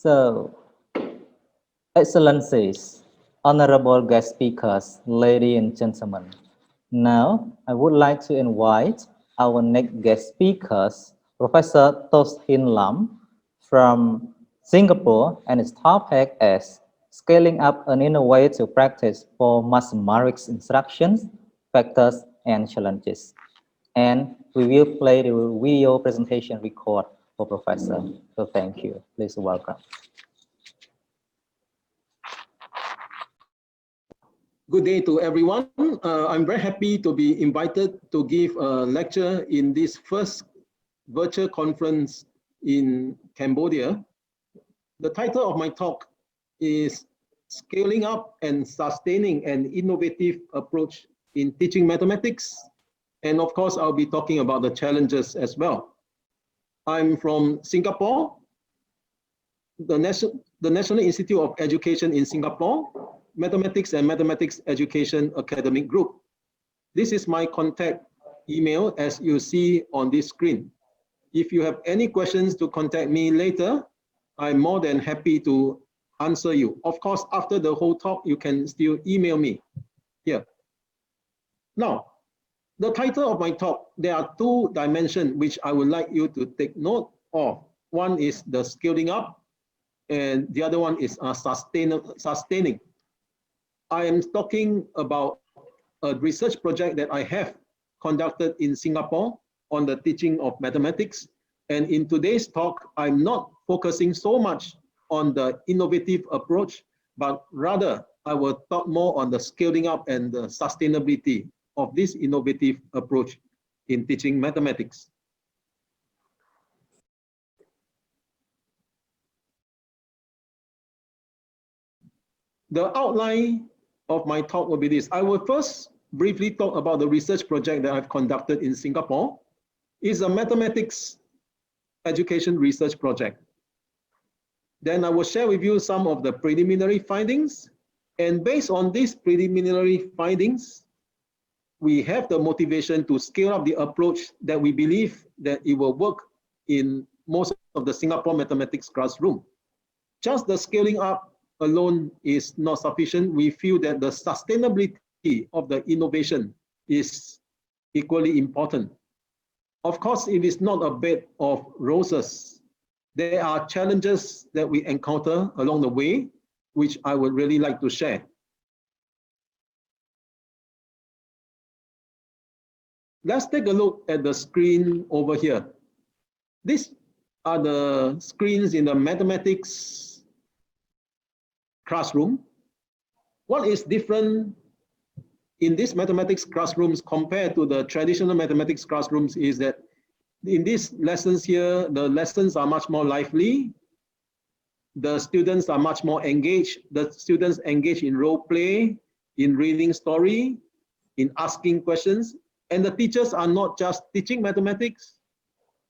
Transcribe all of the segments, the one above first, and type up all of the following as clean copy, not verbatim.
So, Excellencies, honorable guest speakers, ladies and gentlemen, now I would like to invite our next guest speakers, Professor Tos Hin Lam from Singapore, and his topic is Scaling Up an Innovative Practice for Mathematics Instructions, Factors and Challenges. And we will play the video presentation record for Professor. So thank you. Please welcome. Good day to everyone. I'm very happy to be invited to give a lecture in this first virtual conference in Cambodia. The title of my talk is Scaling Up and Sustaining an Innovative Approach in Teaching Mathematics. And of course, I'll be talking about the challenges as well. I'm from Singapore, the National Institute of Education in Singapore, Mathematics and Mathematics Education Academic Group. This is my contact email as you see on this screen. If you have any questions to contact me later, I'm more than happy to answer you. Of course, after the whole talk, you can still email me here. Now, the title of my talk, there are two dimensions which I would like you to take note of. One is the scaling up, and the other one is sustaining. I am talking about a research project that I have conducted in Singapore on the teaching of mathematics. And in today's talk, I'm not focusing so much on the innovative approach, but rather I will talk more on the scaling up and the sustainability of this innovative approach in teaching mathematics. The outline of my talk will be this. I will first briefly talk about the research project that I've conducted in Singapore. It's a mathematics education research project. Then I will share with you some of the preliminary findings. And based on these preliminary findings, we have the motivation to scale up the approach that we believe that it will work in most of the Singapore mathematics classroom. Just the scaling up alone is not sufficient. We feel that the sustainability of the innovation is equally important. Of course, it is not a bed of roses. There are challenges that we encounter along the way, which I would really like to share. Let's take a look at the screen over here. These are the screens in the mathematics classroom. What is different in these mathematics classrooms compared to the traditional mathematics classrooms is that in these lessons here, the lessons are much more lively. The students are much more engaged. The students engage in role play, in reading story, in asking questions. And the teachers are not just teaching mathematics.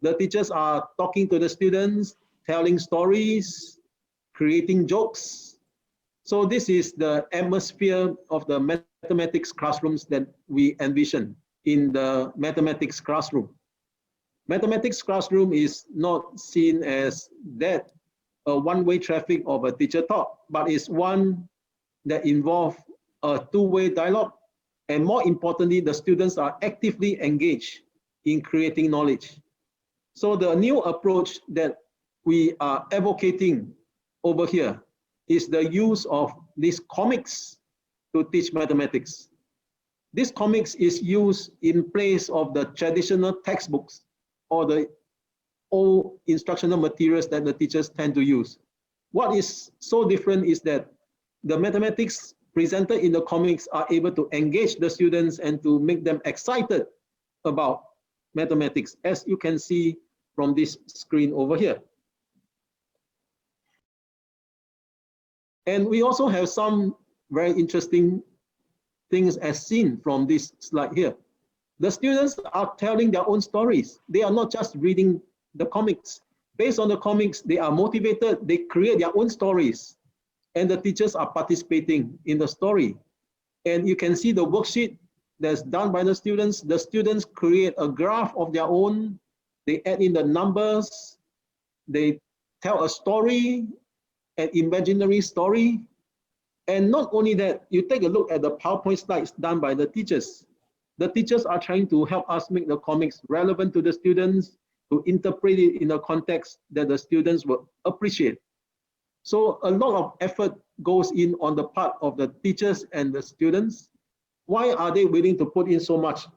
The teachers are talking to the students, telling stories, creating jokes. So this is the atmosphere of the mathematics classrooms that we envision in the mathematics classroom. Mathematics classroom is not seen as that a one-way traffic of a teacher talk, but is one that involves a two-way dialogue. And more importantly, the students are actively engaged in creating knowledge. So the new approach that we are advocating over here is the use of these comics to teach mathematics. This comics is used in place of the traditional textbooks or the old instructional materials that the teachers tend to use. What is so different is that the mathematics presented in the comics are able to engage the students and to make them excited about mathematics, as you can see from this screen over here. And we also have some very interesting things as seen from this slide here. The students are telling their own stories. They are not just reading the comics. Based on the comics, they are motivated, they create their own stories, and the teachers are participating in the story. And you can see the worksheet that's done by the students. The students create a graph of their own. They add in the numbers. They tell a story an imaginary story. And not only that, you take a look at the PowerPoint slides done by the teachers. The teachers are trying to help us make the comics relevant to the students, to interpret it in a context that the students will appreciate. So a lot of effort goes in on the part of the teachers and the students. Why are they willing to put in so much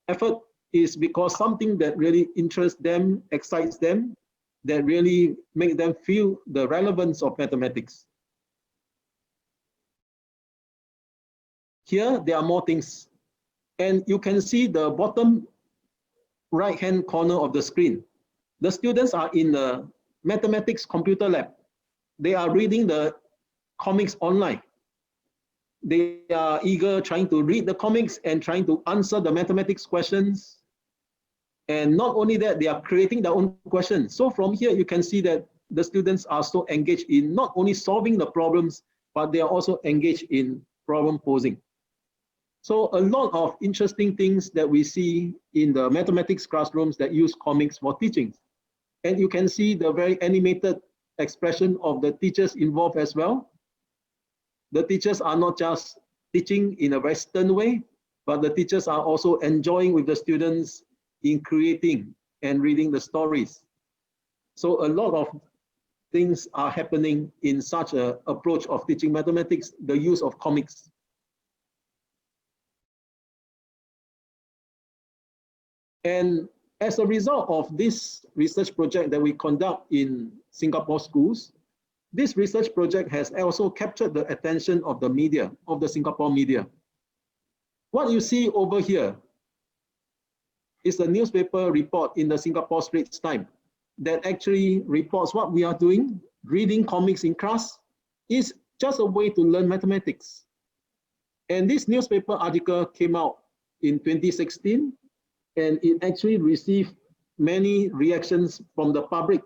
effort? Is because something that really interests them, excites them, that really make them feel the relevance of mathematics. Here, there are more things. And you can see the bottom right-hand corner of the screen. The students are in the mathematics computer lab. They are reading the comics online. They are eager trying to read the comics and trying to answer the mathematics questions. And not only that, they are creating their own questions. So from here, you can see that the students are so engaged in not only solving the problems, but they are also engaged in problem posing. So a lot of interesting things that we see in the mathematics classrooms that use comics for teaching. And you can see the very animated expression of the teachers involved as well. The teachers are not just teaching in a very stern way, but the teachers are also enjoying with the students in creating and reading the stories. So a lot of things are happening in such an approach of teaching mathematics, the use of comics. And as a result of this research project that we conduct in Singapore schools, this research project has also captured the attention of the media, of the Singapore media. What you see over here is a newspaper report in the Singapore Straits Times that actually reports what we are doing. Reading comics in class is just a way to learn mathematics. And this newspaper article came out in 2016, and it actually received many reactions from the public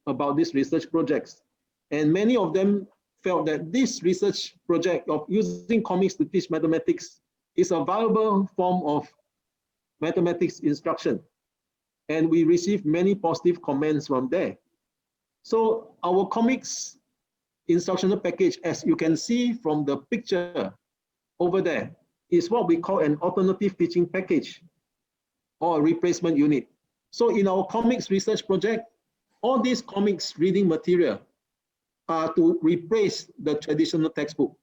about these research projects. And many of them felt that this research project of using comics to teach mathematics is a valuable form of mathematics instruction. And we received many positive comments from there. So our comics instructional package, as you can see from the picture over there, is what we call an alternative teaching package or a replacement unit. So in our comics research project, all these comics reading material are to replace the traditional textbook.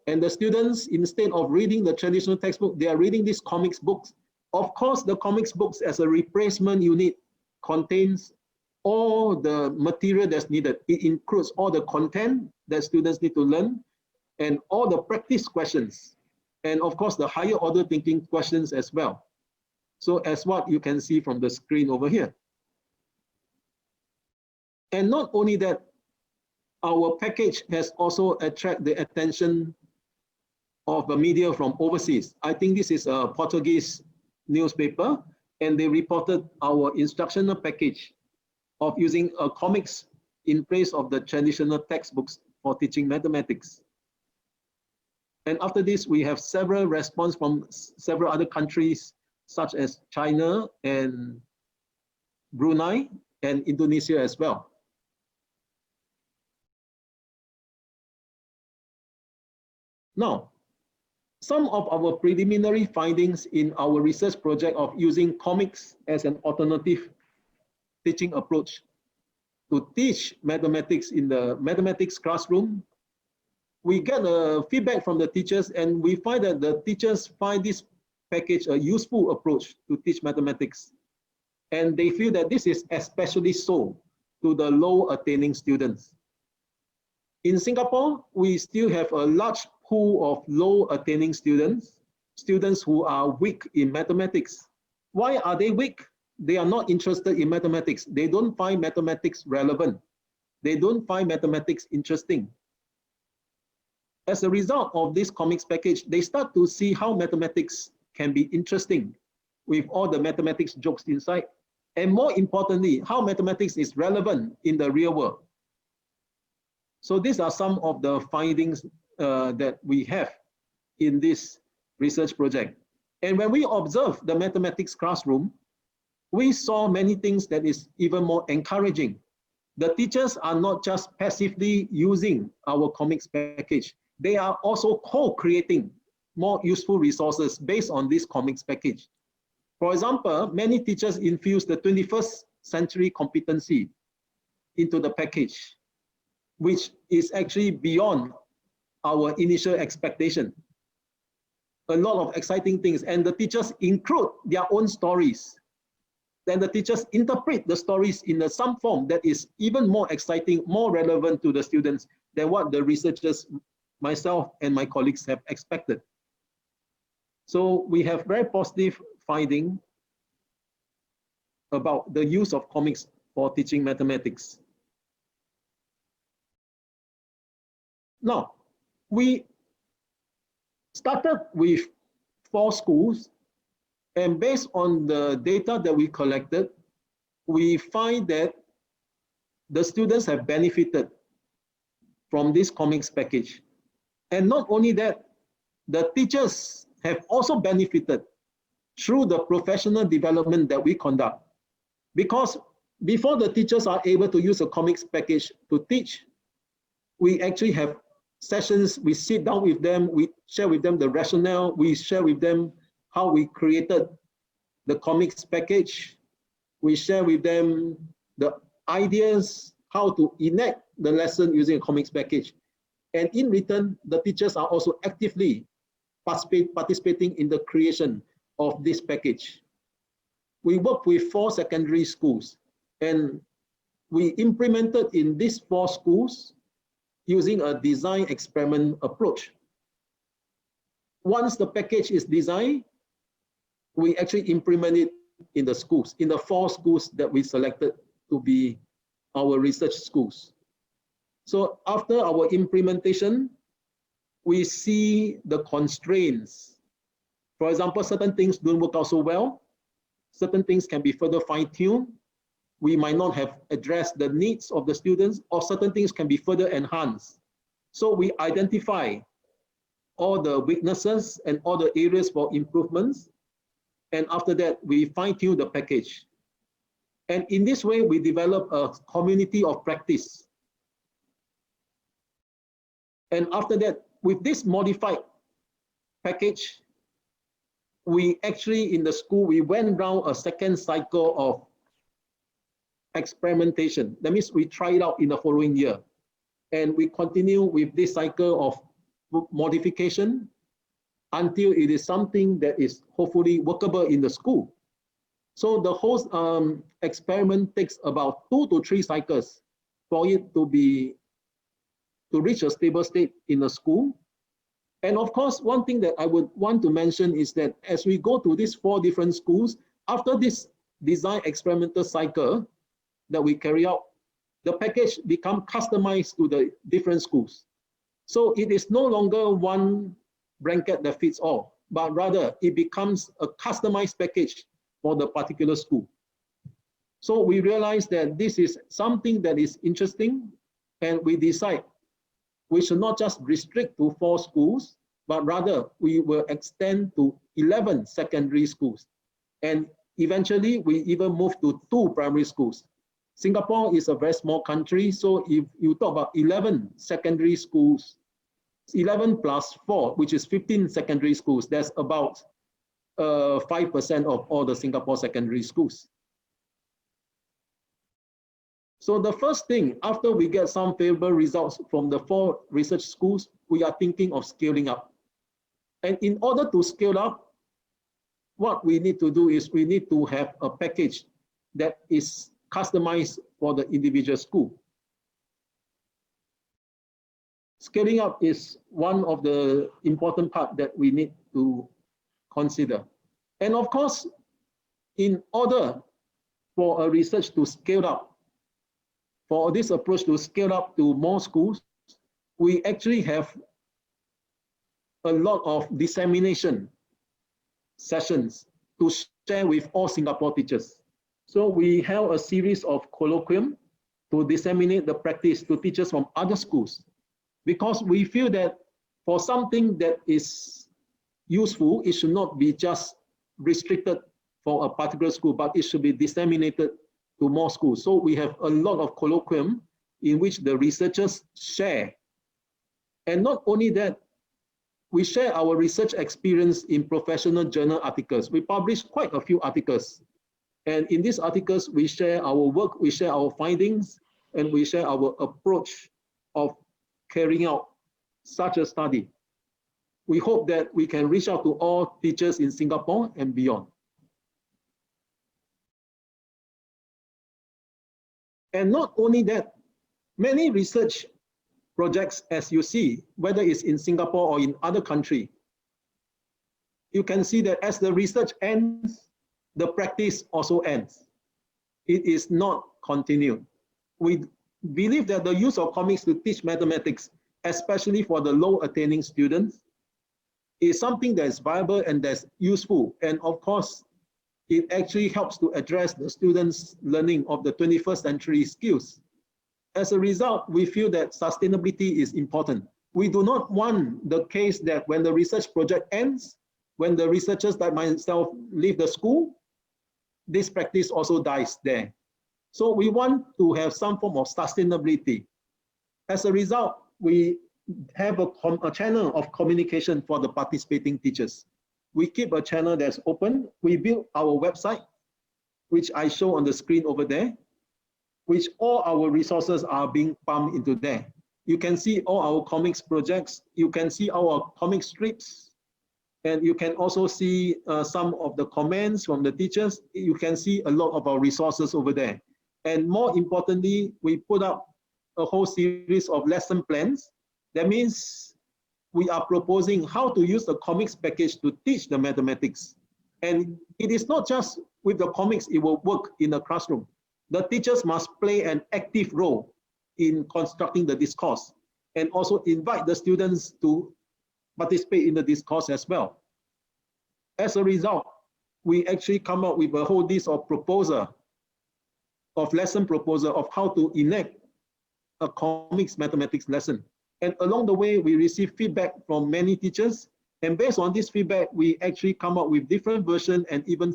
And the students, instead of reading the traditional textbook, they are reading these comics books. Of course, the comics books as a replacement unit contains all the material that's needed. It includes all the content that students need to learn and all the practice questions. And of course, the higher order thinking questions as well. So as what you can see from the screen over here. And not only that, our package has also attracted the attention of the media from overseas. I think this is a Portuguese newspaper, and they reported our instructional package of using comics in place of the traditional textbooks for teaching mathematics. And after this, we have several responses from several other countries, such as China and Brunei and Indonesia as well. Now, some of our preliminary findings in our research project of using comics as an alternative teaching approach to teach mathematics in the mathematics classroom, we get feedback from the teachers, and we find that the teachers find this package a useful approach to teach mathematics. And they feel that this is especially so to the low attaining students. In Singapore, we still have a large pool of low attaining students, students who are weak in mathematics. Why are they weak? They are not interested in mathematics. They don't find mathematics relevant. They don't find mathematics interesting. As a result of this comics package, they start to see how mathematics can be interesting with all the mathematics jokes inside. And more importantly, how mathematics is relevant in the real world. So these are some of the findings that we have in this research project. And when we observe the mathematics classroom, we saw many things that is even more encouraging. the teachers are not just passively using our comics package, they are also co-creating more useful resources based on this comics package. For example, many teachers infuse the 21st century competency into the package, which is actually beyond our initial expectation. A lot of exciting things, and the teachers include their own stories. Then the teachers interpret the stories in some form that is even more exciting, more relevant to the students than what the researchers, myself and my colleagues have expected. So we have very positive finding about the use of comics for teaching mathematics. Now, we started with 4 schools, and based on the data that we collected, we find that the students have benefited from this comics package. And not only that, the teachers have also benefited through the professional development that we conduct. Because before the teachers are able to use a comics package to teach, we actually have sessions, we sit down with them, we share with them the rationale, we share with them how we created the comics package, we share with them the ideas, how to enact the lesson using a comics package. And in return, the teachers are also actively participating in the creation of this package. We work with 4 secondary schools, and we implemented in these 4 schools using a design experiment approach. Once the package is designed, we actually implement it in the schools, in the 4 schools that we selected to be our research schools. So after our implementation, we see the constraints. For example, certain things don't work out so well. Certain things can be further fine-tuned. We might not have addressed the needs of the students, or certain things can be further enhanced. So we identify all the weaknesses and all the areas for improvements. And after that, we fine-tune the package. And in this way, we develop a community of practice. And after that, with this modified package, we actually, in the school, we went down a second cycle of experimentation. That means we try it out in the following year. And we continue with this cycle of modification until it is something that is hopefully workable in the school. So the whole experiment takes about 2 to 3 cycles for it to reach a stable state in a school. And of course, one thing that I would want to mention is that as we go to these 4 different schools, after this design experimental cycle that we carry out, the package becomes customized to the different schools. So it is no longer one blanket that fits all, but rather it becomes a customized package for the particular school. So we realize that this is something that is interesting, and we decide we should not just restrict to 4 schools, but rather we will extend to 11 secondary schools. And eventually we even move to 2 primary schools. Singapore is a very small country, so if you talk about 11 secondary schools, 11 plus 4, which is 15 secondary schools, that's about 5% of all the Singapore secondary schools. So the first thing, after we get some favorable results from the 4 research schools, we are thinking of scaling up. And in order to scale up, what we need to do is we need to have a package that is customized for the individual school. Scaling up is one of the important parts that we need to consider. And of course, in order for a research to scale up, for this approach to scale up to more schools, we actually have a lot of dissemination sessions to share with all Singapore teachers. So we held a series of colloquium to disseminate the practice to teachers from other schools, because we feel that for something that is useful, it should not be just restricted for a particular school, but it should be disseminated to more schools. So we have a lot of colloquium in which the researchers share. And not only that, we share our research experience in professional journal articles. We publish quite a few articles. And in these articles, we share our work, we share our findings, and we share our approach of carrying out such a study. We hope that we can reach out to all teachers in Singapore and beyond. And not only that, many research projects, as you see, whether it's in Singapore or in other countries, you can see that as the research ends, the practice also ends. It is not continued. We believe that the use of comics to teach mathematics, especially for the low attaining students, is something that is viable and that's useful. And of course, it actually helps to address the students' learning of the 21st century skills. As a result, we feel that sustainability is important. We do not want the case that when the research project ends, when the researchers like myself leave the school, this practice also dies there. So we want to have some form of sustainability. As a result, we have a channel of communication for the participating teachers. We keep a channel that's open. We build our website, which I show on the screen over there, which all our resources are being pumped into there. You can see all our comics projects. You can see our comic strips. And you can also see some of the comments from the teachers. You can see a lot of our resources over there. And more importantly, we put up a whole series of lesson plans. That means we are proposing how to use the comics package to teach the mathematics. And it is not just with the comics, it will work in the classroom. The teachers must play an active role in constructing the discourse and also invite the students to participate in the discourse as well. As a result, we actually come up with a whole list of lesson proposal of how to enact a comics mathematics lesson. And along the way, we receive feedback from many teachers. And based on this feedback, we actually come up with different versions, and even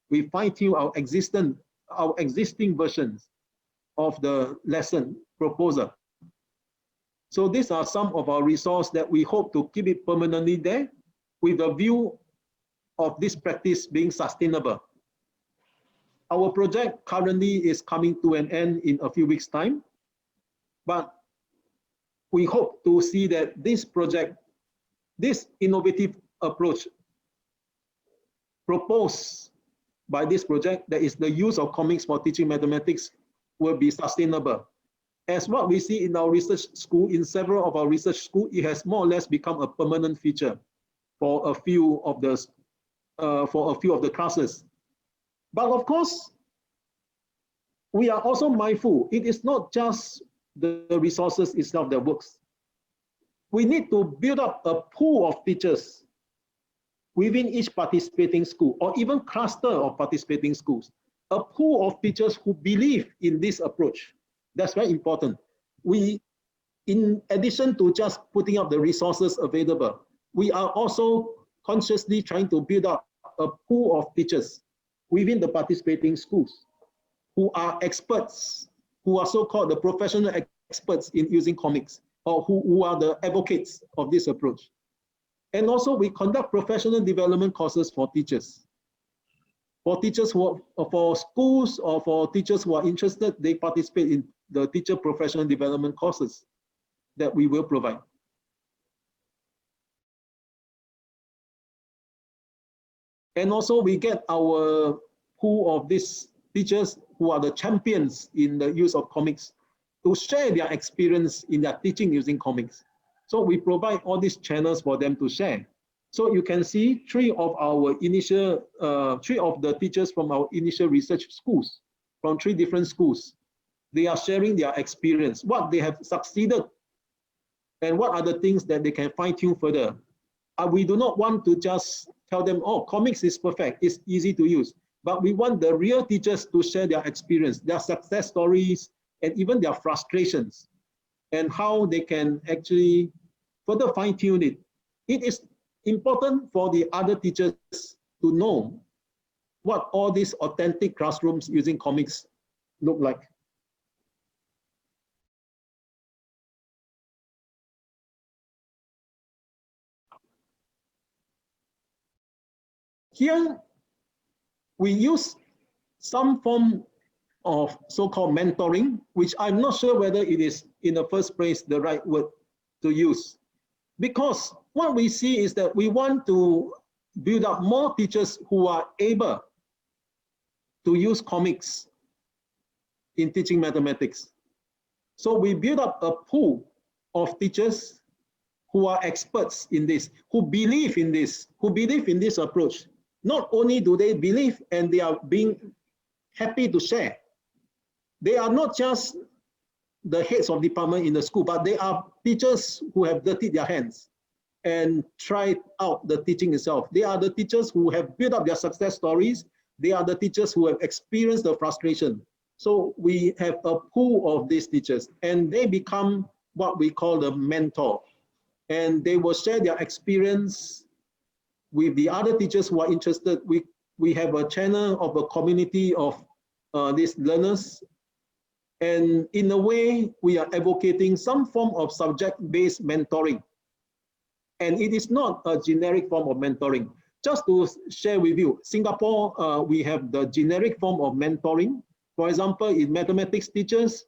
we fine-tune our existing versions of the lesson proposal. So these are some of our resources that we hope to keep it permanently there with a view of this practice being sustainable. Our project currently is coming to an end in a few weeks' time, but we hope to see that this project, this innovative approach proposed by this project, that is the use of comics for teaching mathematics, will be sustainable. As what we see in our research school, in several of our research schools, it has more or less become a permanent feature for a few of the classes. But of course, we are also mindful. It is not just the resources itself that works. We need to build up a pool of teachers within each participating school, or even cluster of participating schools, a pool of teachers who believe in this approach. That's very important. We, in addition to just putting up the resources available, we are also consciously trying to build up a pool of teachers within the participating schools who are experts, who are so-called the professional experts in using comics, or who are the advocates of this approach. And also we conduct professional development courses for teachers. For teachers who are, for schools or for teachers who are interested, they participate in the teacher professional development courses that we will provide. And also we get our pool of these teachers who are the champions in the use of comics to share their experience in their teaching using comics. So we provide all these channels for them to share. So you can see three of the teachers from our initial research schools, from 3 different schools. They are sharing their experience, what they have succeeded, and what are the things that they can fine-tune further. We do not want to just tell them, oh, comics is perfect, it's easy to use. But we want the real teachers to share their experience, their success stories, and even their frustrations, and how they can actually further fine-tune it. It is important for the other teachers to know what all these authentic classrooms using comics look like? Here, we use some form of so-called mentoring, which I'm not sure whether it is in the first place the right word to use. Because what we see is that we want to build up more teachers who are able to use comics in teaching mathematics. So we build up a pool of teachers who are experts in this, who believe in this approach. Not only do they believe and they are being happy to share, they are not just the heads of department in the school, but they are teachers who have dirtied their hands and tried out the teaching itself. They are the teachers who have built up their success stories. They are the teachers who have experienced the frustration. So we have a pool of these teachers and they become what we call the mentor. And they will share their experience with the other teachers who are interested. We have a channel of a community of these learners. And in a way, we are advocating some form of subject-based mentoring. And it is not a generic form of mentoring. Just to share with you, Singapore, we have the generic form of mentoring. For example, in mathematics teachers,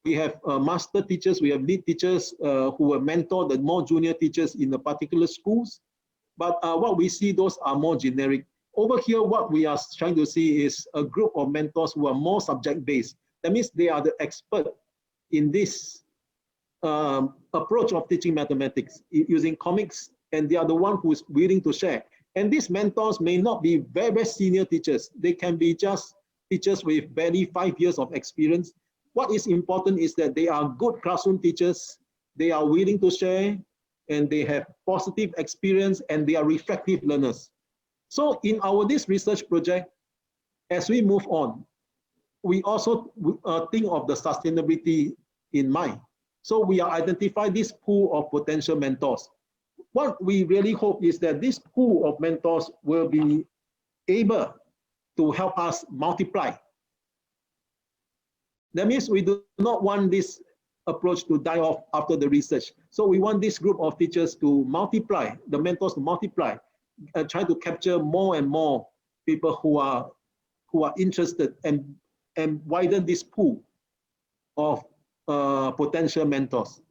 we have master teachers, we have lead teachers who will mentor the more junior teachers in the particular schools. But what we see, those are more generic. Over here, what we are trying to see is a group of mentors who are more subject-based. That means they are the expert in this approach of teaching mathematics using comics, and they are the one who is willing to share. And these mentors may not be very, very senior teachers. They can be just teachers with barely 5 years of experience. What is important is that they are good classroom teachers. They are willing to share, and they have positive experience, and they are reflective learners. So in this research project, as we move on, we also think of the sustainability in mind. So we identify this pool of potential mentors. What we really hope is that this pool of mentors will be able to help us multiply. That means we do not want this approach to die off after the research. So we want this group of teachers to multiply, the mentors to multiply, and try to capture more and more people who are interested and widen this pool of potential mentors.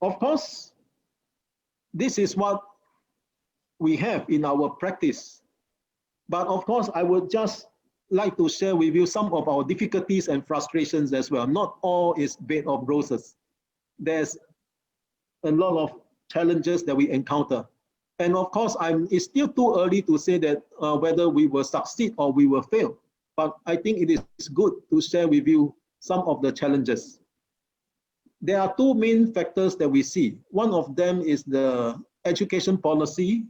Of course, this is what we have in our practice. But of course, I would just like to share with you some of our difficulties and frustrations as well. Not all is bed of roses. There's a lot of challenges that we encounter. And of course, it's still too early to say that whether we will succeed or we will fail. But I think it is good to share with you some of the challenges. There are two main factors that we see. One of them is the education policy.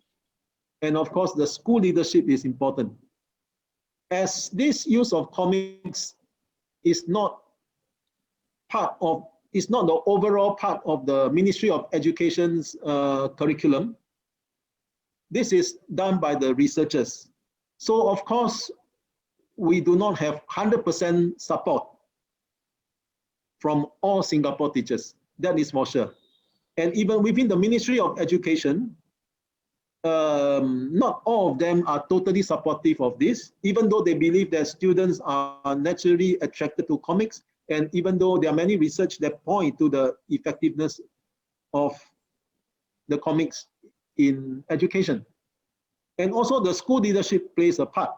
And of course, the school leadership is important. As this use of comics is not the overall part of the Ministry of Education's curriculum. This is done by the researchers. So of course, we do not have 100% support from all Singapore teachers. That is for sure. And even within the Ministry of Education, not all of them are totally supportive of this, even though they believe that students are naturally attracted to comics, and even though there are many research that point to the effectiveness of the comics in education. And also the school leadership plays a part.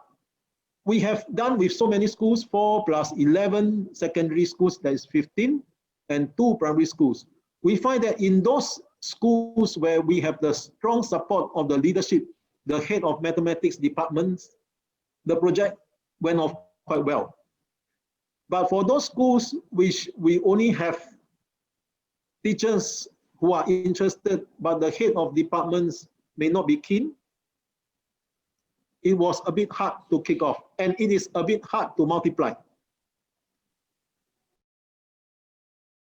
We have done with so many schools, 4 plus 11 secondary schools, that is 15, and 2 primary schools. We find that in those schools where we have the strong support of the leadership, the head of mathematics departments, the project went off quite well. But for those schools which we only have teachers who are interested, but the head of departments may not be keen, it was a bit hard to kick off, and it is a bit hard to multiply.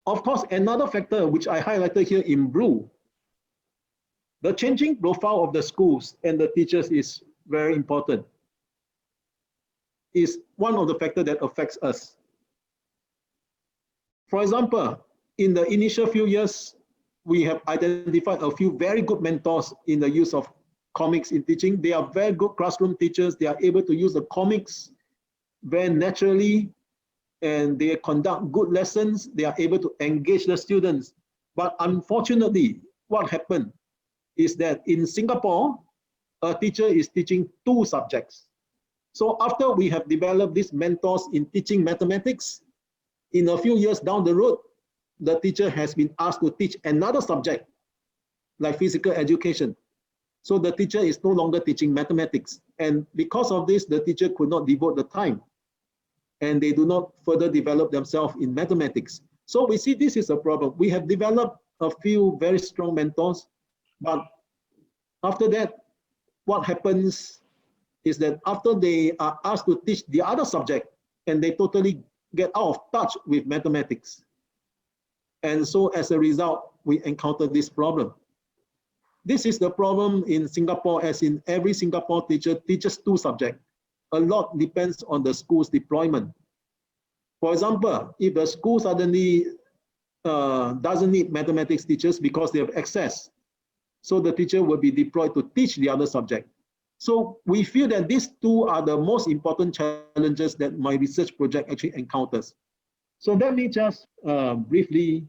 Of course, another factor which I highlighted here in blue, the changing profile of the schools and the teachers is very important. is one of the factors that affects us. For example, in the initial few years, we have identified a few very good mentors in the use of comics in teaching. They are very good classroom teachers. They are able to use the comics very naturally, and they conduct good lessons. They are able to engage the students. But unfortunately, what happened is that in Singapore, a teacher is teaching 2 subjects. So after we have developed these mentors in teaching mathematics, in a few years down the road, the teacher has been asked to teach another subject, like physical education. So the teacher is no longer teaching mathematics. And because of this, the teacher could not devote the time, and they do not further develop themselves in mathematics. So we see this is a problem. We have developed a few very strong mentors, but after that, what happens is that after they are asked to teach the other subject, and they totally get out of touch with mathematics. And so as a result, we encounter this problem. This is the problem in Singapore, as in every Singapore teacher teaches 2 subjects. A lot depends on the school's deployment. For example, if the school suddenly doesn't need mathematics teachers because they have access, so the teacher will be deployed to teach the other subject. So we feel that these 2 are the most important challenges that my research project actually encounters. So let me just briefly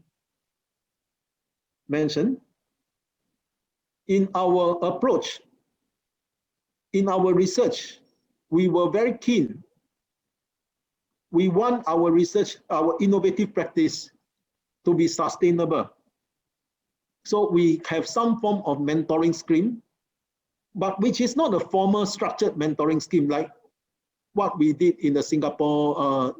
mention. In our approach, in our research, we were very keen. We want our research, our innovative practice to be sustainable. So we have some form of mentoring scheme, but which is not a formal structured mentoring scheme like what we did in the Singapore,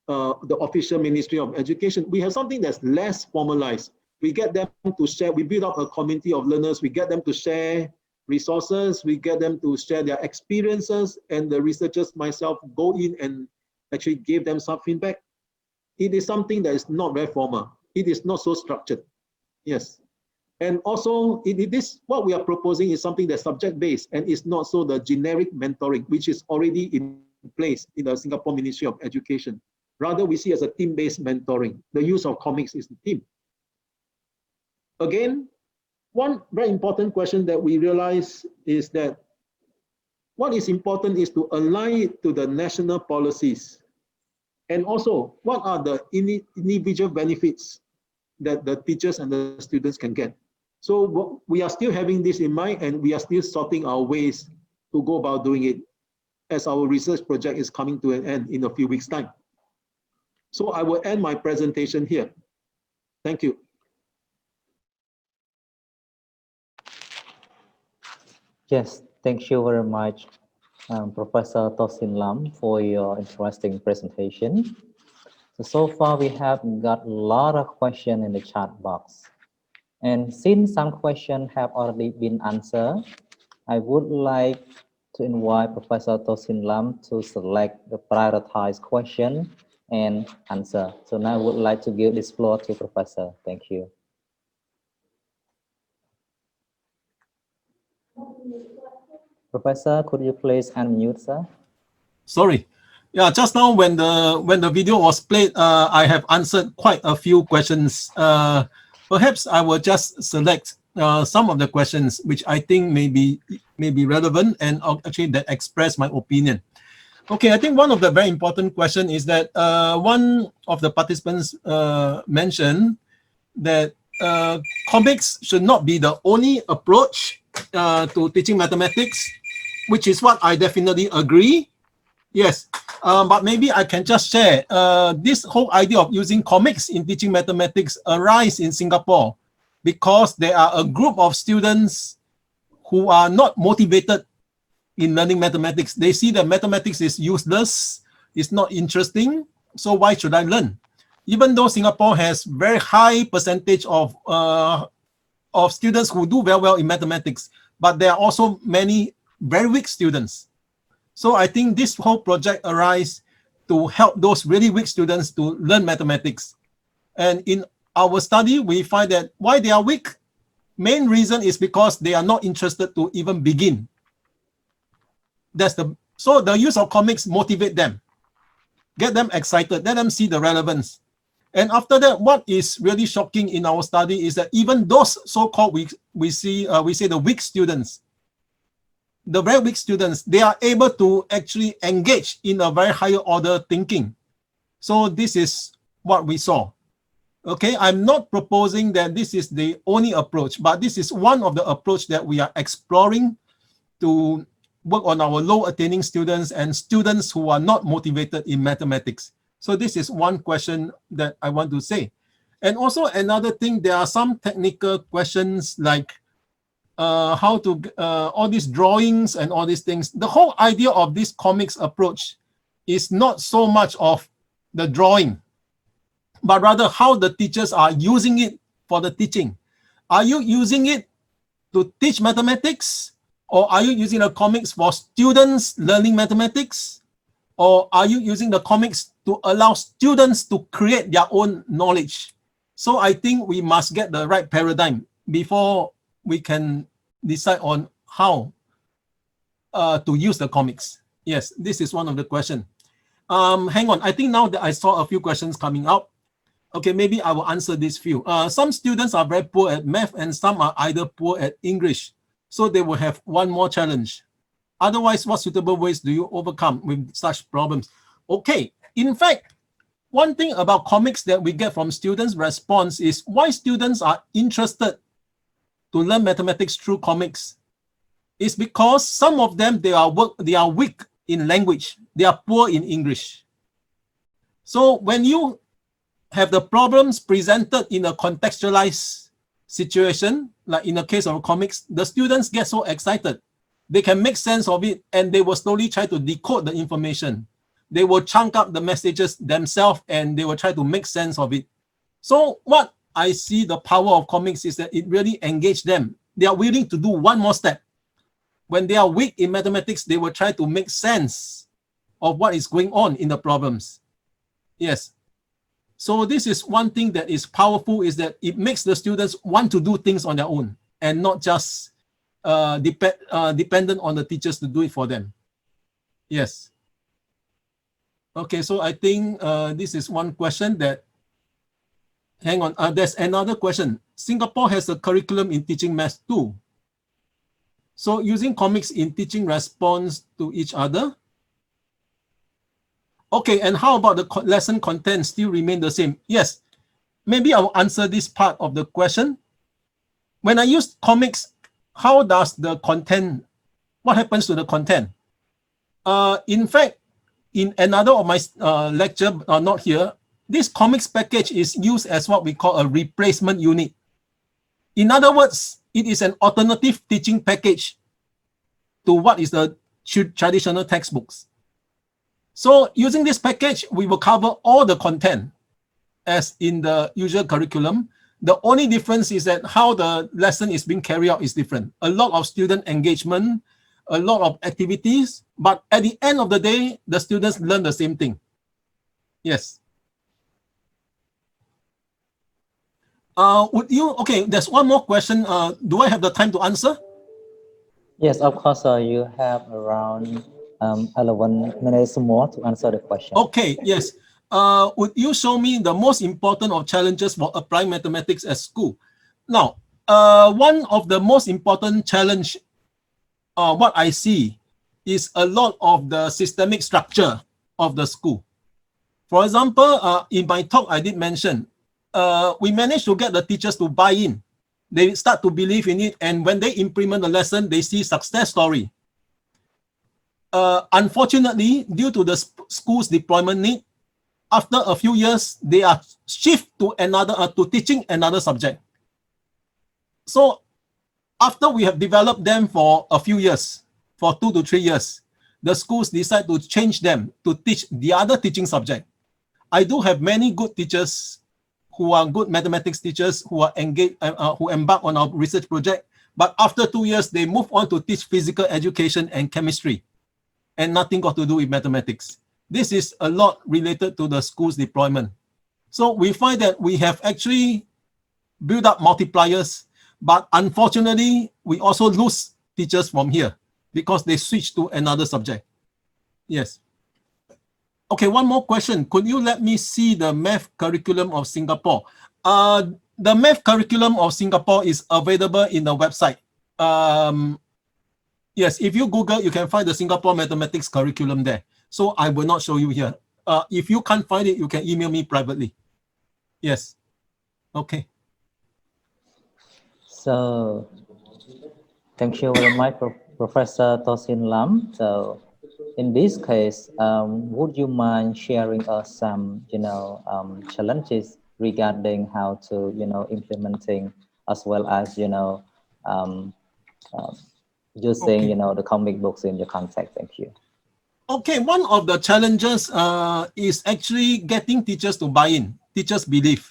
the official Ministry of Education. We have something that's less formalized. We get them to share, we build up a community of learners, we get them to share resources, we get them to share their experiences, and the researchers myself go in and actually give them some feedback. It is something that is not very formal. It is not so structured. Yes. And also, this what we are proposing is something that's subject-based, and it's not so the generic mentoring, which is already in place in the Singapore Ministry of Education. Rather, we see as a team-based mentoring. The use of comics is the team. Again, one very important question that we realize is that what is important is to align it to the national policies. And also, what are the individual benefits that the teachers and the students can get? So we are still having this in mind, and we are still sorting our ways to go about doing it, as our research project is coming to an end in a few weeks' time. So I will end my presentation here. Thank you. Yes, thank you very much, Professor Tosin Lam, for your interesting presentation. So far, we have got a lot of questions in the chat box. And since some questions have already been answered, I would like to invite Professor Tosin Lam to select the prioritized question and answer. So now I would like to give this floor to Professor. Thank you. Professor, could you please unmute, sir? Sorry. Yeah, just now when the video was played, I have answered quite a few questions. Perhaps I will just select some of the questions which I think may be relevant and actually that express my opinion. Okay, I think one of the very important question is that one of the participants mentioned that comics should not be the only approach to teaching mathematics, which is what I definitely agree. Yes, but maybe I can just share this whole idea of using comics in teaching mathematics arise in Singapore because there are a group of students who are not motivated in learning mathematics. They see that mathematics is useless, it's not interesting, so why should I learn? Even though Singapore has very high percentage of students who do very well in mathematics, but there are also many very weak students. So I think this whole project arises to help those really weak students to learn mathematics. And in our study, we find that why they are weak, main reason is because they are not interested to even begin. That's the So the use of comics motivate them, get them excited, let them see the relevance. And after that, what is really shocking in our study is that even those so-called we say the weak students, the very weak students, they are able to actually engage in a very higher order thinking. So this is what we saw. Okay, I'm not proposing that this is the only approach, but this is one of the approach that we are exploring to work on our low attaining students and students who are not motivated in mathematics. So this is one question that I want to say. And also another thing, there are some technical questions like how to, all these drawings and all these things. The whole idea of this comics approach is not so much of the drawing, but rather how the teachers are using it for the teaching. Are you using it to teach mathematics? Or are you using the comics for students learning mathematics? Or are you using the comics to allow students to create their own knowledge? So I think we must get the right paradigm before we can decide on how to use the comics. Yes, this is one of the questions. Hang on, I think now that I saw a few questions coming out, okay, maybe I will answer these few. Some students are very poor at math and some are either poor at English. So they will have one more challenge. Otherwise, what suitable ways do you overcome with such problems? Okay, in fact, one thing about comics that we get from students' response is why students are interested to learn mathematics through comics. It's because some of them, they are weak in language. They are poor in English. So when you have the problems presented in a contextualized situation, like in the case of comics, the students get so excited. They can make sense of it and they will slowly try to decode the information. They will chunk up the messages themselves and they will try to make sense of it. So what I see the power of comics is that it really engages them. They are willing to do one more step. When they are weak in mathematics, they will try to make sense of what is going on in the problems. Yes. So this is one thing that is powerful, is that it makes the students want to do things on their own and not just dependent on the teachers to do it for them. Yes. Okay, so I think this is one question that, hang on, there's another question. Singapore has a curriculum in teaching math too. So using comics in teaching response to each other. Okay, and how about the lesson content still remain the same? Yes, maybe I will answer this part of the question. When I use comics, how does the content, what happens to the content? In fact, in another of my lecture, not here, this comics package is used as what we call a replacement unit. In other words, it is an alternative teaching package to what is the traditional textbooks. So using this package, we will cover all the content as in the usual curriculum. The only difference is that how the lesson is being carried out is different. A lot of student engagement, a lot of activities, but at the end of the day, the students learn the same thing. Yes. Okay, there's one more question. Do I have the time to answer? Yes, of course, you have around 11 minutes more to answer the question. Okay, yes. Would you show me the most important of challenges for applying mathematics at school? Now, one of the most important challenge, what I see, is a lot of the systemic structure of the school. For example, in my talk, I did mention, we managed to get the teachers to buy in. They start to believe in it, and when they implement the lesson, they see success story. Unfortunately, due to the school's deployment need, after a few years, they are shift to another to teaching another subject. So after we have developed them for a few years, for 2 to 3 years, the schools decide to change them to teach the other teaching subject. I do have many good teachers who are good mathematics teachers who are engaged, who embark on our research project. But after 2 years, they move on to teach physical education and chemistry, and nothing got to do with mathematics. This is a lot related to the school's deployment. So we find that we have actually built up multipliers, but unfortunately, we also lose teachers from here because they switch to another subject. Yes. Okay, one more question. Could you let me see the math curriculum of Singapore? The math curriculum of Singapore is available in the website. Yes, if you Google, you can find the Singapore mathematics curriculum there. So I will not show you here. If you can't find it, you can email me privately. Yes. Okay. So thank you very much, Professor Tosin Lam. So in this case, would you mind sharing us some, challenges regarding how to, implementing as well as, um, using, Okay. the comic books in your context? Thank you. Okay, one of the challenges is actually getting teachers to buy in, teachers believe.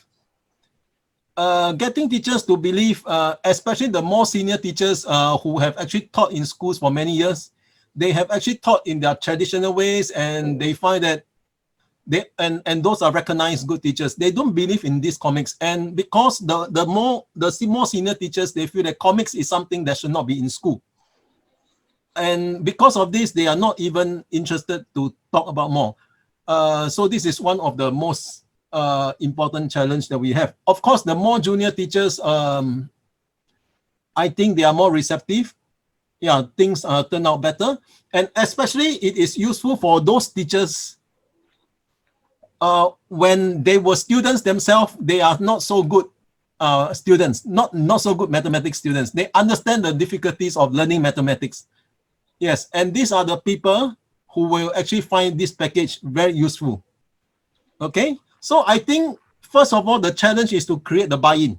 Getting teachers to believe, especially the more senior teachers who have actually taught in schools for many years, they have actually taught in their traditional ways, and they find that and those are recognized good teachers. They don't believe in these comics, and because the more senior teachers, they feel that comics is something that should not be in school. And because of this, they are not even interested to talk about more. So this is one of the most important challenge that we have. Of course, the more junior teachers, I think they are more receptive. Yeah, things turn out better. And especially it is useful for those teachers when they were students themselves, they are not so good students, not so good mathematics students. They understand the difficulties of learning mathematics. Yes, and these are the people who will actually find this package very useful. Okay, so I think first of all, the challenge is to create the buy-in.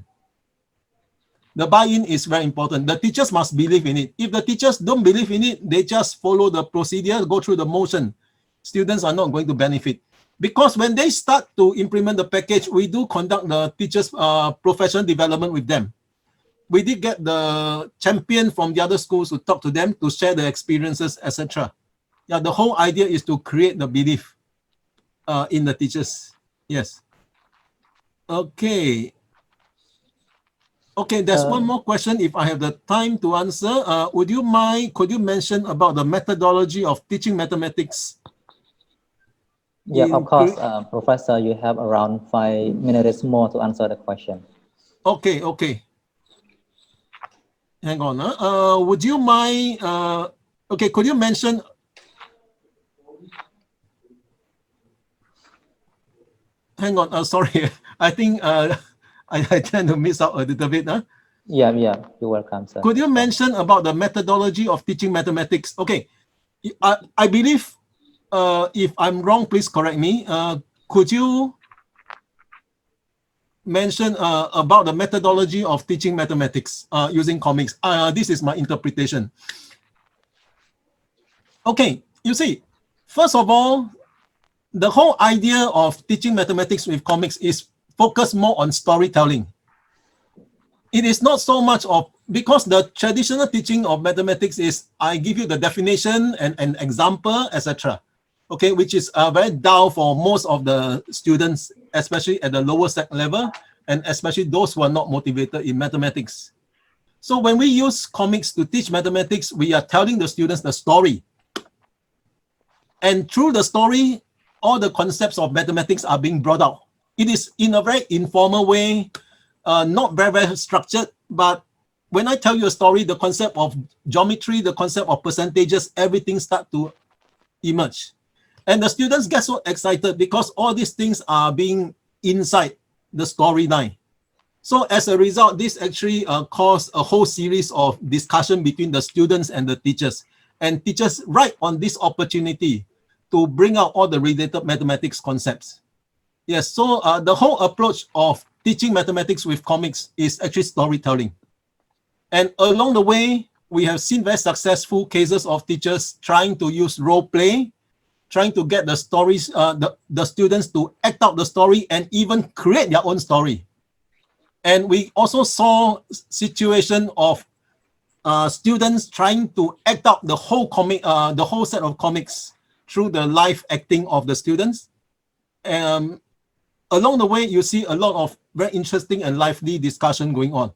The buy-in is very important. The teachers must believe in it. If the teachers don't believe in it, they just follow the procedure, go through the motion. Students are not going to benefit. Because when they start to implement the package, we do conduct the teachers' professional development with them. We did get the champion from the other schools to talk to them, to share the experiences, etc. Yeah, the whole idea is to create the belief in the teachers. Yes. Okay. Okay, there's one more question if I have the time to answer. Would you mind, could you mention about the methodology of teaching mathematics? Yeah, of course, Professor, you have around 5 minutes more to answer the question. Okay, okay. Hang on. Would you mind, okay, could you mention, hang on, sorry, I think I tend to miss out a little bit. Yeah, you're welcome, sir. Could you mention about the methodology of teaching mathematics? Okay, I believe, if I'm wrong, please correct me. Could you mention about the methodology of teaching mathematics using comics? This is my interpretation. Okay, you see, first of all, the whole idea of teaching mathematics with comics is focused more on storytelling. It is not so much of, because the traditional teaching of mathematics is I give you the definition and an example, etc. Okay, which is very dull for most of the students, especially at the lower sec level, and especially those who are not motivated in mathematics. So when we use comics to teach mathematics, we are telling the students the story. And through the story, all the concepts of mathematics are being brought out. It is in a very informal way, not very, very structured, but when I tell you a story, the concept of geometry, the concept of percentages, everything start to emerge. And the students get so excited because all these things are being inside the storyline. So as a result, this actually caused a whole series of discussion between the students and the teachers. And teachers right on this opportunity to bring out all the related mathematics concepts. Yes, so the whole approach of teaching mathematics with comics is actually storytelling. And along the way, we have seen very successful cases of teachers trying to use role play, trying to get the stories, the students to act out the story and even create their own story. And we also saw situation of students trying to act out the whole comic, the whole set of comics through the live acting of the students. Along the way, you see a lot of very interesting and lively discussion going on.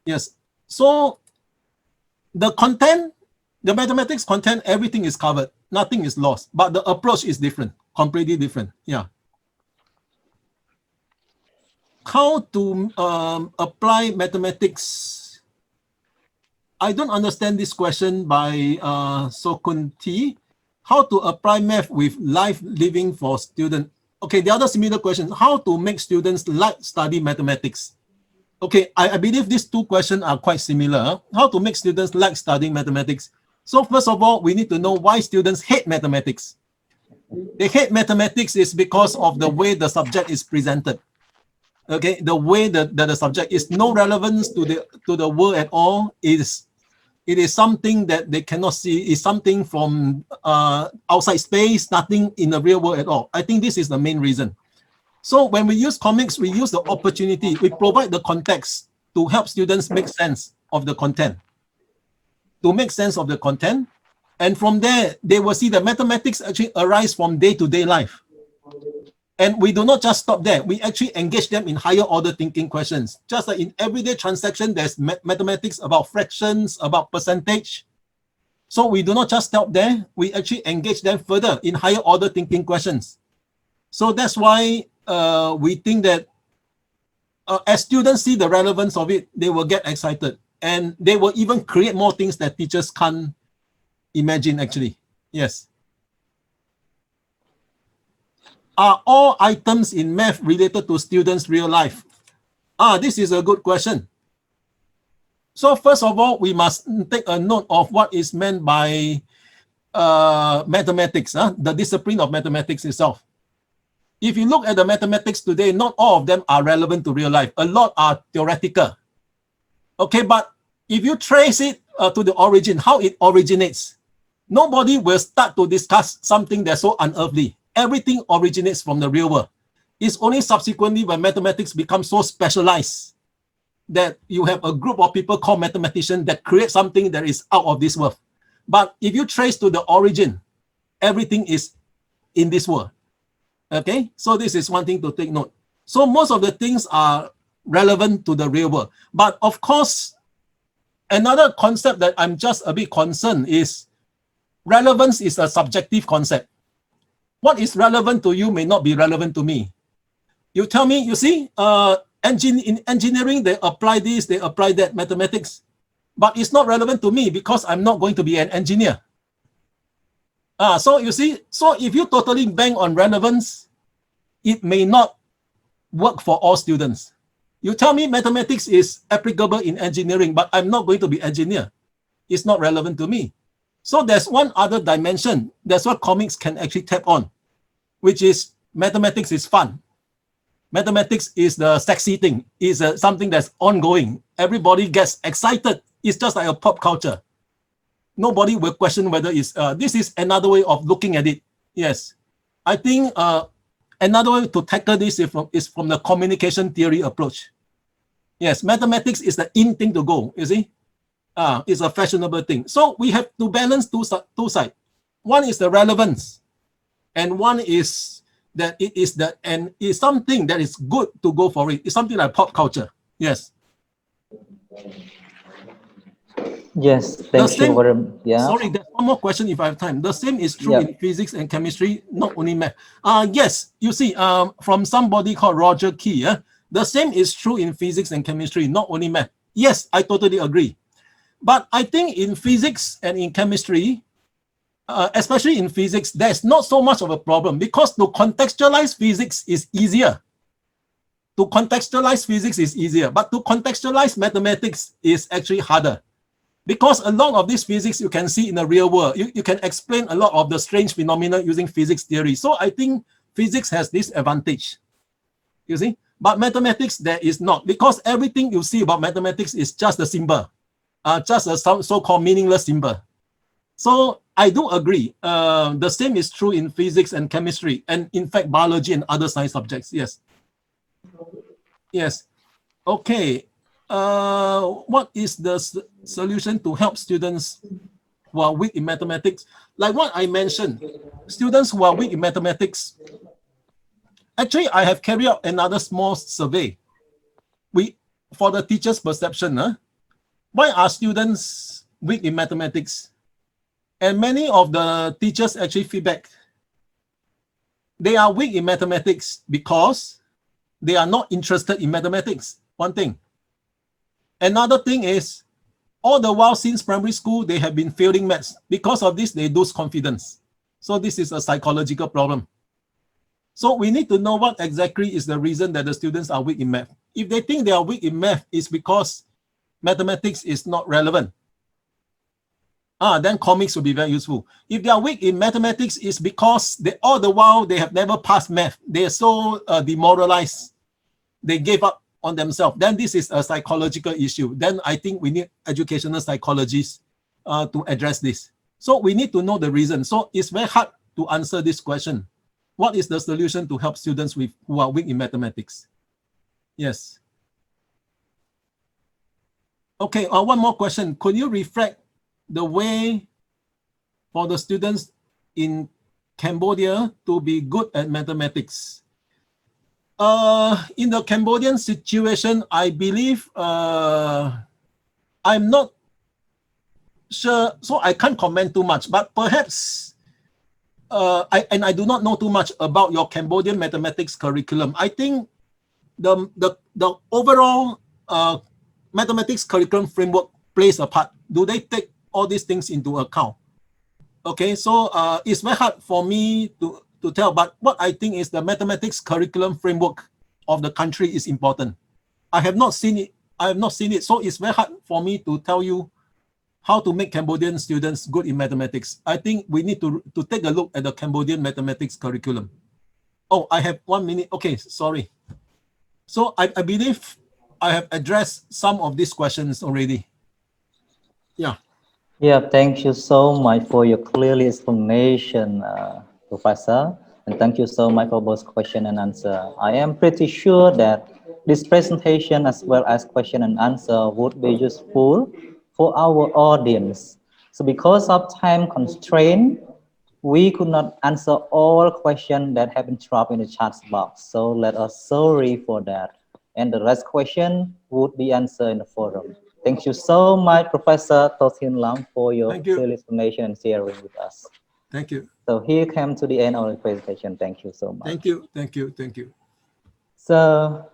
Yes. So the content The mathematics content, everything is covered. Nothing is lost. But the approach is different, completely different. Yeah. How to apply mathematics? I don't understand this question by Sokunti. How to apply math with life living for students? Okay, the other similar question, how to make students like study mathematics? Okay, I believe these two questions are quite similar. How to make students like studying mathematics? So first of all, we need to know why students hate mathematics. They hate mathematics is because of the way the subject is presented. Okay, the way that the subject is no relevance to the world at all. It is something that they cannot see. It's something from outside space, nothing in the real world at all. I think this is the main reason. So when we use comics, we use the opportunity. We provide the context to help students make sense of the content. To make sense of the content. And from there, they will see that mathematics actually arise from day-to-day life. And we do not just stop there. We actually engage them in higher order thinking questions. Just like in everyday transaction, there's mathematics about fractions, about percentage. So we do not just stop there. We actually engage them further in higher order thinking questions. So that's why we think that as students see the relevance of it, they will get excited. And they will even create more things that teachers can't imagine actually. Yes. Are all items in math related to students' real life? This is a good question. So first of all, we must take a note of what is meant by mathematics, the discipline of mathematics itself. If you look at the mathematics today, not all of them are relevant to real life. A lot are theoretical. Okay, but if you trace it to the origin, how it originates, nobody will start to discuss something that's so unearthly. Everything originates from the real world. It's only subsequently when mathematics becomes so specialized that you have a group of people called mathematicians that create something that is out of this world. But if you trace to the origin, everything is in this world. Okay, so this is one thing to take note. So most of the things are relevant to the real world. But of course, another concept that I'm just a bit concerned is relevance is a subjective concept. What is relevant to you may not be relevant to me. You tell me, you see, in engineering, they apply this, they apply that, mathematics, but it's not relevant to me because I'm not going to be an engineer. So you see, so if you totally bang on relevance, it may not work for all students. You tell me mathematics is applicable in engineering, but I'm not going to be an engineer. It's not relevant to me. So there's one other dimension. That's what comics can actually tap on, which is mathematics is fun. Mathematics is the sexy thing. It's something that's ongoing. Everybody gets excited. It's just like a pop culture. Nobody will question whether it's, this is another way of looking at it. Yes. I think another way to tackle this is from the communication theory approach. Yes, mathematics is the in thing to go, you see. It's a fashionable thing. So we have to balance two sides. One is the relevance, and one is that it is is something that is good to go for it. It's something like pop culture. Yes. Yes, thank you very much. Yeah. Sorry, there's one more question if I have time. The same is true in physics and chemistry, not only math. Yes, you see, from somebody called Roger Key, the same is true in physics and chemistry, not only math. Yes, I totally agree. But I think in physics and in chemistry, especially in physics, there's not so much of a problem because to contextualize physics is easier. To contextualize physics is easier, but to contextualize mathematics is actually harder. Because a lot of this physics you can see in the real world. You can explain a lot of the strange phenomena using physics theory. So I think physics has this advantage, you see. But mathematics, there is not. Because everything you see about mathematics is just a symbol, just a so-called meaningless symbol. So I do agree. The same is true in physics and chemistry, and in fact, biology and other science subjects. Yes. Yes. Okay. What is the solution to help students who are weak in mathematics? Like what I mentioned, students who are weak in mathematics, actually, I have carried out another small survey. For the teacher's perception, why are students weak in mathematics? And many of the teachers actually feedback they are weak in mathematics because they are not interested in mathematics. One thing. Another thing is, all the while since primary school, they have been failing maths. Because of this, they lose confidence. So this is a psychological problem. So we need to know what exactly is the reason that the students are weak in math. If they think they are weak in math, it's because mathematics is not relevant. Then comics will be very useful. If they are weak in mathematics, it's because all the while they have never passed math. They are so demoralized. They gave up on themselves. Then this is a psychological issue. Then I think we need educational psychologists to address this. So we need to know the reason. So it's very hard to answer this question. What is the solution to help students who are weak in mathematics? Yes. Okay, one more question. Could you reflect the way for the students in Cambodia to be good at mathematics? In the Cambodian situation, I believe I'm not sure, so I can't comment too much, but perhaps I do not know too much about your Cambodian mathematics curriculum. I think the overall mathematics curriculum framework plays a part. Do they take all these things into account? Okay, so it's very hard for me to tell, but what I think is the mathematics curriculum framework of the country is important. I have not seen it. So it's very hard for me to tell you how to make Cambodian students good in mathematics. I think we need to take a look at the Cambodian mathematics curriculum. Oh, I have 1 minute. Okay, sorry. So I believe I have addressed some of these questions already. Yeah. Yeah, thank you so much for your clear explanation, Professor. And thank you so much for both question and answer. I am pretty sure that this presentation as well as question and answer would be useful for our audience. So because of time constraint, we could not answer all questions that have been dropped in the chat box. So let us sorry for that. And the rest question would be answered in the forum. Thank you so much, Professor Tosin Lam, for your Thank you. clear explanation and sharing with us. Thank you. So here come to the end of the presentation. Thank you so much. Thank you. Thank you. Thank you. So